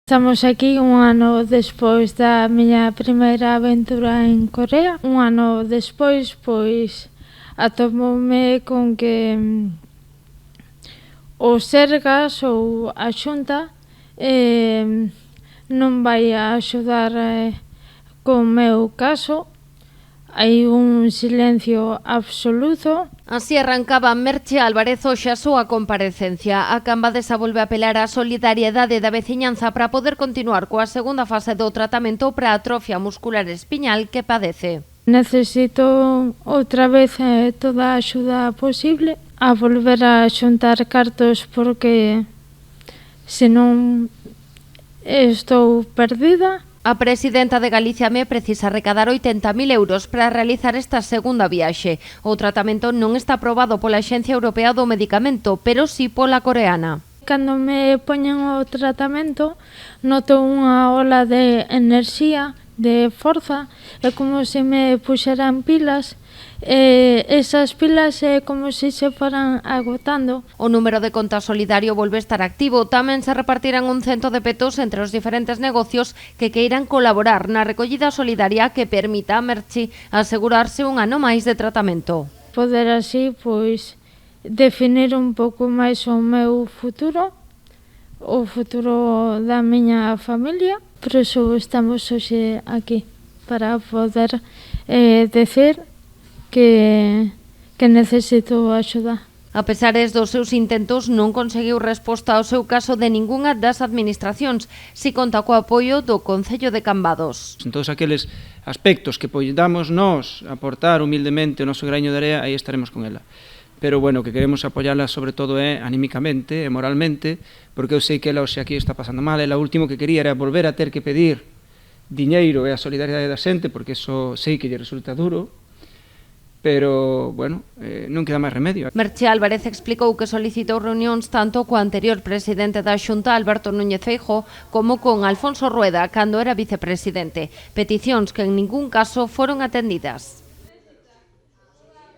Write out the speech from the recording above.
Estamos aquí un ano despois da miña primeira aventura en Corea. Un ano despois, pois, atopoume con que o Sergas ou a Xunta non vai a axudar co meu caso. Hai un silencio absoluto. Así arrancaba Merche Álvarez hoxe a súa comparecencia. A Cambadesa volve a apelar á solidariedade da veciñanza para poder continuar coa segunda fase do tratamento para a atrofia muscular espiñal que padece. Necesito outra vez toda a axuda posible, a volver a xuntar cartos porque senón estou perdida. A presidenta de Galicia me precisa recadar 80.000 euros para realizar esta segunda viaxe. O tratamento non está aprobado pola Axencia Europea do Medicamento, pero sí pola coreana. Cando me poñen o tratamento, noto unha ola de enerxía, de forza, é como se me puxeran pilas. Esas pilas é como se se foran agotando. O número de conta solidario volve a estar activo. Tamén se repartirán 100 de petos entre os diferentes negocios que queiran colaborar na recollida solidaria que permita a Merchi asegurarse un ano máis de tratamento. Poder así, pois, definir un pouco máis o meu futuro, o futuro da miña familia. Por iso estamos hoxe aquí, para poder decir que necesito axuda. A pesares dos seus intentos, non conseguiu resposta ao seu caso de ningunha das administracións, si conta co apoio do Concello de Cambados. En todos aqueles aspectos que podamos nós aportar humildemente o noso graño de area, aí estaremos con ela. Pero, bueno, que queremos apoiarla sobre todo é anímicamente e moralmente, porque eu sei que ela hoxe aquí está pasando mal. Ela o último que quería era volver a ter que pedir diñeiro e a solidaridade da xente, porque eso sei que lle resulta duro, pero, bueno, non queda máis remedio. Merche Álvarez explicou que solicitou reunións tanto co anterior presidente da Xunta, Alberto Núñez Feijóo, como con Alfonso Rueda, cando era vicepresidente. Peticións que en ningún caso foron atendidas.